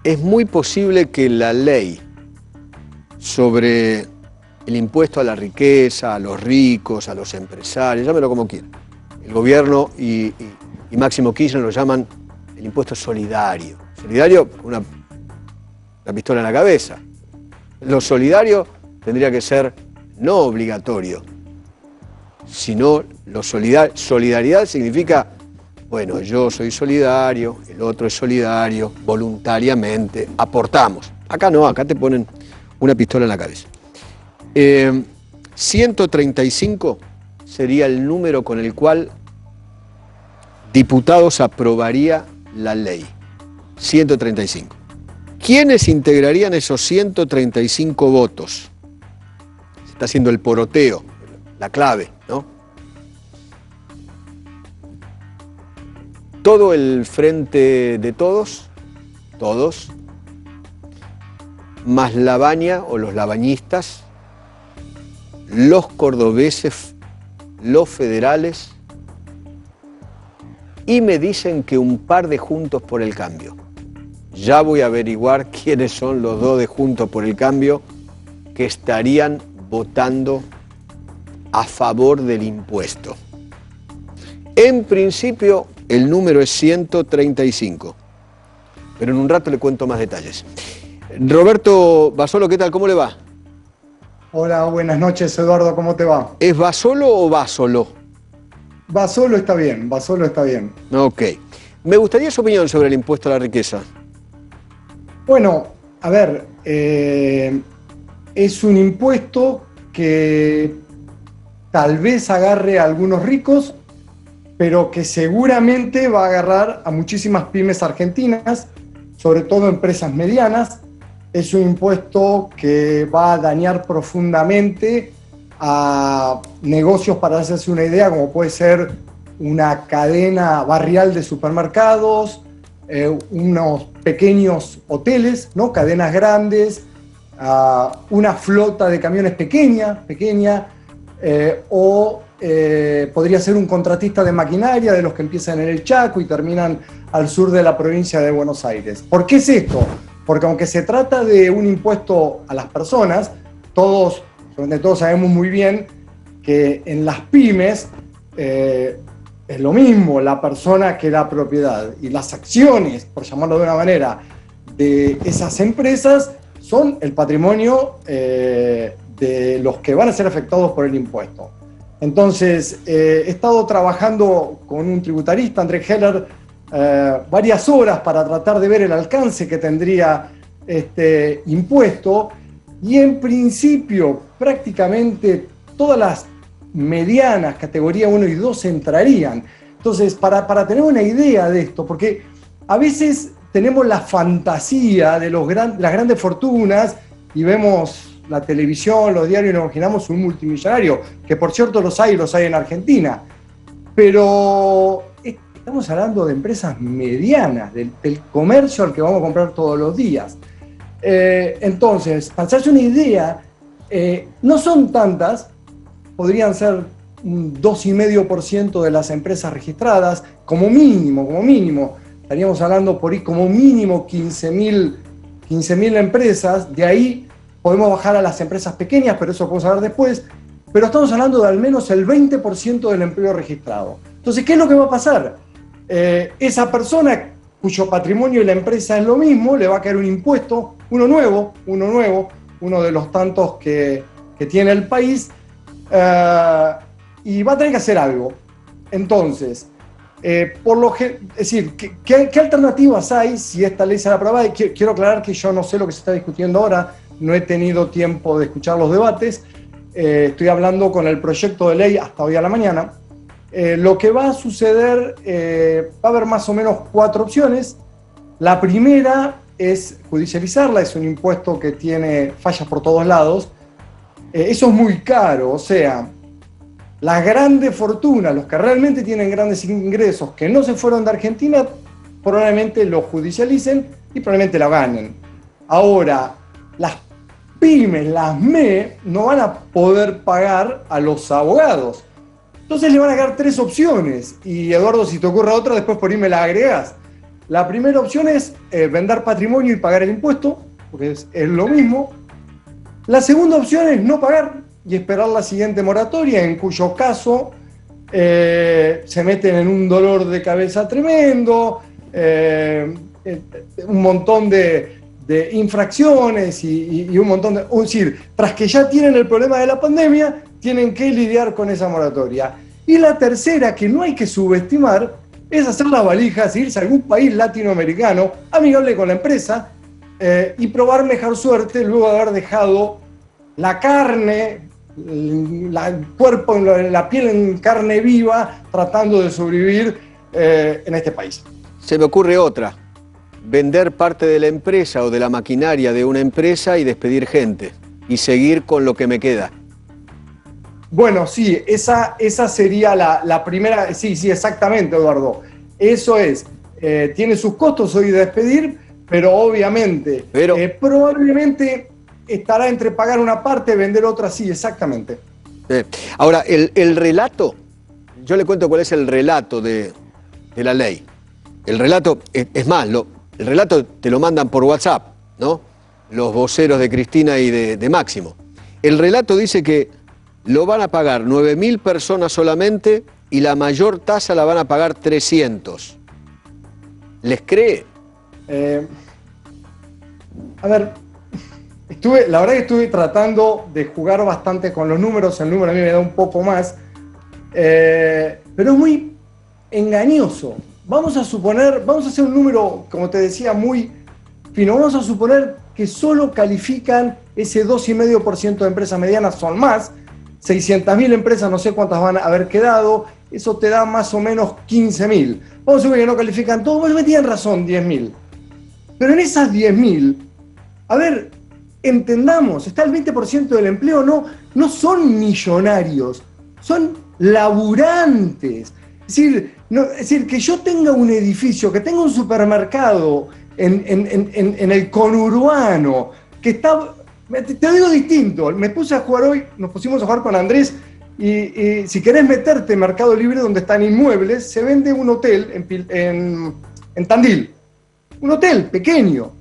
Es muy posible que la ley sobre el impuesto a la riqueza, a los ricos, a los empresarios, llámelo como quieran, el gobierno y Máximo Kirchner lo llaman el impuesto solidario. Solidario, una pistola en la cabeza. Lo solidario tendría que ser no obligatorio, sino solidaridad significa, bueno, yo soy solidario, el otro es solidario, voluntariamente, aportamos. Acá no, acá te ponen una pistola en la cabeza. 135 sería el número con el cual diputados aprobaría la ley. 135. ¿Quiénes integrarían esos 135 votos? Se está haciendo el poroteo, la clave, ¿no? Todo el frente de todos, más la baña o los labañistas, los cordobeses, los federales, y me dicen que un par de Juntos por el Cambio. Ya voy a averiguar quiénes son los dos de Juntos por el Cambio que estarían votando a favor del impuesto. En principio, el número es 135, pero en un rato le cuento más detalles. Roberto Basolo, ¿qué tal? ¿Cómo le va? Hola, buenas noches, Eduardo, ¿cómo te va? ¿Es Basolo o Basolo? Basolo está bien, Basolo está bien. Ok. Me gustaría su opinión sobre el impuesto a la riqueza. Bueno, a ver, es un impuesto que tal vez agarre a algunos ricos, pero que seguramente va a agarrar a muchísimas pymes argentinas, sobre todo empresas medianas. Es un impuesto que va a dañar profundamente a negocios, para hacerse una idea, como puede ser una cadena barrial de supermercados, unos pequeños hoteles, ¿no? Cadenas grandes, una flota de camiones pequeña, o podría ser un contratista de maquinaria, de los que empiezan en el Chaco y terminan al sur de la provincia de Buenos Aires. ¿Por qué es esto? Porque aunque se trata de un impuesto a las personas, todos sabemos muy bien que en las pymes es lo mismo la persona que la propiedad, y las acciones, por llamarlo de una manera, de esas empresas son el patrimonio de los que van a ser afectados por el impuesto. Entonces, he estado trabajando con un tributarista, André Heller, varias horas para tratar de ver el alcance que tendría este impuesto, y en principio prácticamente todas las medianas, categoría 1 y 2, entrarían. Entonces, para tener una idea de esto, porque a veces tenemos la fantasía de las grandes fortunas y vemos la televisión, los diarios, y nos imaginamos un multimillonario, que por cierto los hay en Argentina, pero estamos hablando de empresas medianas, del comercio al que vamos a comprar todos los días. Entonces, para hacerse una idea, no son tantas, podrían ser un 2,5% de las empresas registradas, como mínimo. Estaríamos hablando por ahí como mínimo 15.000 empresas. De ahí podemos bajar a las empresas pequeñas, pero eso podemos hablar después. Pero estamos hablando de al menos el 20% del empleo registrado. Entonces, ¿qué es lo que va a pasar? Esa persona cuyo patrimonio y la empresa es lo mismo, le va a caer un impuesto, uno nuevo, uno de los tantos que tiene el país, y va a tener que hacer algo. Entonces, es decir, ¿qué alternativas hay si esta ley será aprobada? Y quiero aclarar que yo no sé lo que se está discutiendo ahora, no he tenido tiempo de escuchar los debates, estoy hablando con el proyecto de ley hasta hoy a la mañana. Lo que va a suceder, va a haber más o menos 4 opciones. La primera es judicializarla, es un impuesto que tiene fallas por todos lados. Eso es muy caro, o sea, las grandes fortunas, los que realmente tienen grandes ingresos, que no se fueron de Argentina, probablemente lo judicialicen y probablemente la ganen. Ahora, las pymes, las ME, no van a poder pagar a los abogados. Entonces le van a dar 3 opciones. Y Eduardo, si te ocurre otra, después por ahí me la agregás. La primera opción es vender patrimonio y pagar el impuesto, porque es lo mismo. La segunda opción es no pagar y esperar la siguiente moratoria, en cuyo caso se meten en un dolor de cabeza tremendo, un montón de infracciones y un montón de... Es decir, tras que ya tienen el problema de la pandemia, tienen que lidiar con esa moratoria. Y la tercera, que no hay que subestimar, es hacer las valijas, irse a algún país latinoamericano, amigable con la empresa, y probar mejor suerte luego de haber dejado la carne, el cuerpo, la piel en carne viva, tratando de sobrevivir en este país. Se me ocurre otra: vender parte de la empresa o de la maquinaria de una empresa y despedir gente y seguir con lo que me queda. Bueno, sí, esa sería la primera. Sí, exactamente, Eduardo. Eso es. Tiene sus costos hoy despedir, pero obviamente, probablemente estará entre pagar una parte, vender otra, sí, exactamente. Ahora, el relato, yo le cuento cuál es el relato de la ley. El relato, es más, el relato te lo mandan por WhatsApp, ¿no? Los voceros de Cristina y de Máximo. El relato dice que lo van a pagar 9.000 personas solamente y la mayor tasa la van a pagar 300. ¿Les cree? A ver, la verdad que estuve tratando de jugar bastante con los números. El número a mí me da un poco más, pero es muy engañoso. Vamos a hacer un número, como te decía, muy fino. Vamos a suponer que solo califican ese 2,5% de empresas medianas, son más. 600.000 empresas, no sé cuántas van a haber quedado, eso te da más o menos 15.000. Vamos a suponer que no califican todo, pues me tienen razón, 10.000. Pero en esas 10.000, a ver, entendamos, está el 20% del empleo, no son millonarios, son laburantes. Es decir, que yo tenga un edificio, que tenga un supermercado en el conurbano, que está... Te digo distinto, nos pusimos a jugar con Andrés y si querés meterte en Mercado Libre donde están inmuebles, se vende un hotel en Tandil. Un hotel pequeño.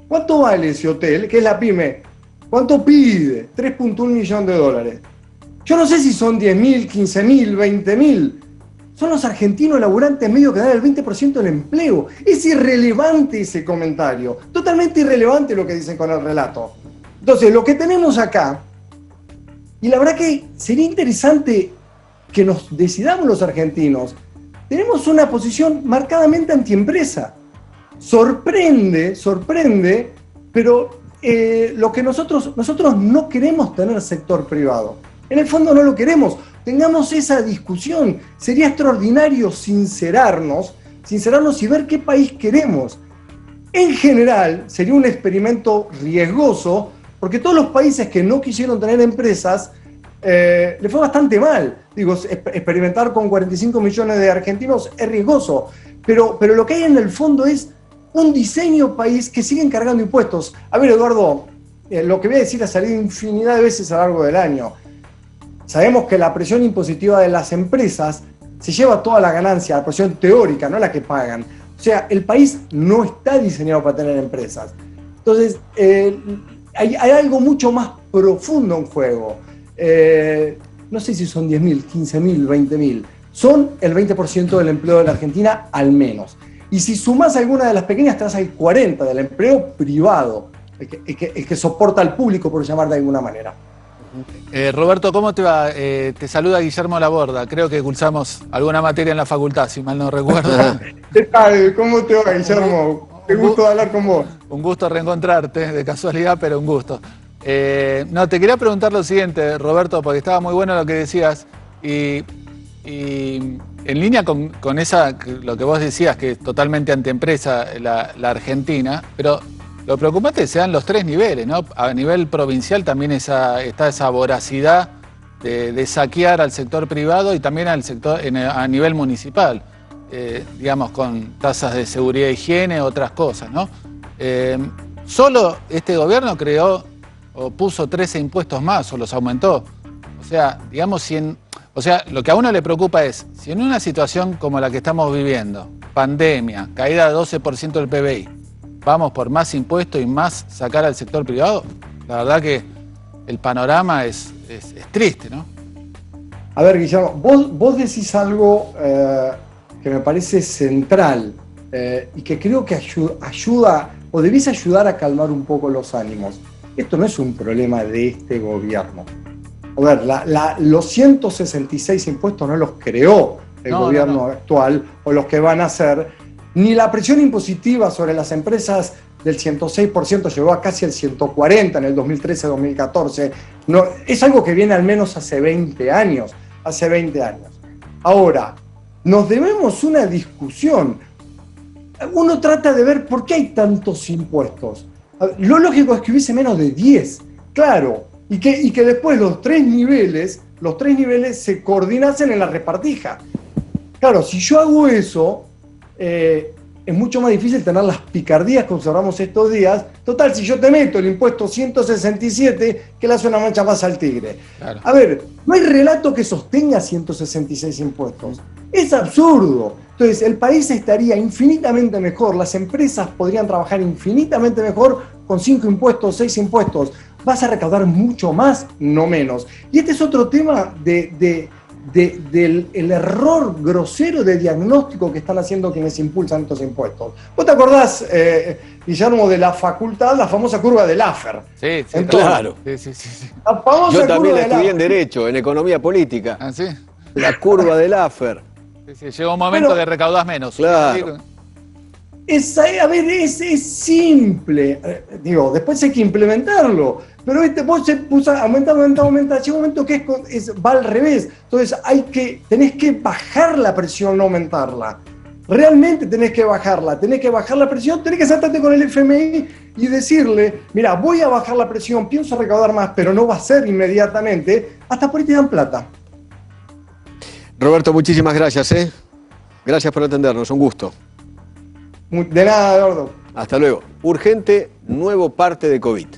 ¿Cuánto vale ese hotel? Que es la pyme. ¿Cuánto pide? 3.1 millones de dólares. Yo no sé si son 10.000, 15.000, 20.000. Son los argentinos laburantes medio que dan el 20% del empleo. Es irrelevante ese comentario. Totalmente irrelevante lo que dicen con el relato. Entonces, lo que tenemos acá, y la verdad que sería interesante que nos decidamos los argentinos, tenemos una posición marcadamente antiempresa. Sorprende, pero lo que nosotros no queremos tener sector privado. En el fondo no lo queremos. Tengamos esa discusión. Sería extraordinario sincerarnos y ver qué país queremos. En general, sería un experimento riesgoso, porque todos los países que no quisieron tener empresas, le fue bastante mal. Digo, experimentar con 45 millones de argentinos es riesgoso, pero lo que hay en el fondo es un diseño país que sigue encargando impuestos. A ver, Eduardo, lo que voy a decir ha salido infinidad de veces a lo largo del año. Sabemos que la presión impositiva de las empresas se lleva toda la ganancia, la presión teórica, no la que pagan. O sea, el país no está diseñado para tener empresas. Entonces, hay algo mucho más profundo en juego. No sé si son 10.000, 15.000, 20.000. Son el 20% del empleo de la Argentina al menos. Y si sumás alguna de las pequeñas, te vas al 40% del empleo privado, el que soporta al público, por llamar de alguna manera. Roberto, ¿cómo te va? Te saluda Guillermo Laborda. Creo que cursamos alguna materia en la facultad, si mal no recuerdo. ¿Qué tal? ¿Cómo te va, Guillermo? Qué gusto hablar con vos. Un gusto reencontrarte, de casualidad, pero un gusto. No, te quería preguntar lo siguiente, Roberto, porque estaba muy bueno lo que decías. Y en línea con lo que vos decías, que es totalmente antiempresa la Argentina, pero lo preocupante se dan los tres niveles, ¿no? A nivel provincial también está esa voracidad de saquear al sector privado y también a nivel municipal, digamos, con tasas de seguridad e higiene, otras cosas, ¿no? Solo este gobierno creó o puso 13 impuestos más o los aumentó. O sea, digamos, O sea, lo que a uno le preocupa es, si en una situación como la que estamos viviendo, pandemia, caída de 12% del PBI, vamos por más impuestos y más sacar al sector privado, la verdad que el panorama es triste, ¿no? A ver, Guillermo, vos decís algo que me parece central y que creo que ayuda o debiese ayudar a calmar un poco los ánimos. Esto no es un problema de este gobierno. A ver, los 166 impuestos no los creó el gobierno actual o los que van a hacer, ni la presión impositiva sobre las empresas del 106% llegó a casi el 140% en el 2013-2014. No, es algo que viene al menos hace 20 años. Ahora, nos debemos una discusión. Uno trata de ver por qué hay tantos impuestos. Lo lógico es que hubiese menos de 10, claro, y que después los tres niveles se coordinasen en la repartija. Claro, si yo hago eso, es mucho más difícil tener las picardías que observamos estos días. Total, si yo te meto el impuesto 167, que le hace una mancha más al tigre. Claro. A ver, no hay relato que sostenga 166 impuestos. Es absurdo. Entonces, el país estaría infinitamente mejor, las empresas podrían trabajar infinitamente mejor con 5 impuestos, 6 impuestos. Vas a recaudar mucho más, no menos. Y este es otro tema del error grosero de diagnóstico que están haciendo quienes impulsan estos impuestos. ¿Vos te acordás, Guillermo, de la facultad, la famosa curva de Laffer? Sí, entonces, claro. Sí. La famosa Yo también curva la estudié en Derecho, en Economía Política. ¿Ah, sí? La curva de Laffer. Sí, llega un momento que recaudás menos. Claro. A ver, es simple. Digo, después hay que implementarlo. Pero vos se puso, aumenta. Llega un momento que va al revés. Entonces tenés que bajar la presión, no aumentarla. Realmente tenés que bajar la presión, tenés que sentarte con el FMI y decirle, mira, voy a bajar la presión, pienso recaudar más, pero no va a ser inmediatamente, hasta por ahí te dan plata. Roberto, muchísimas gracias. Gracias por atendernos, un gusto. De nada, Eduardo. Hasta luego. Urgente, nuevo parte de COVID.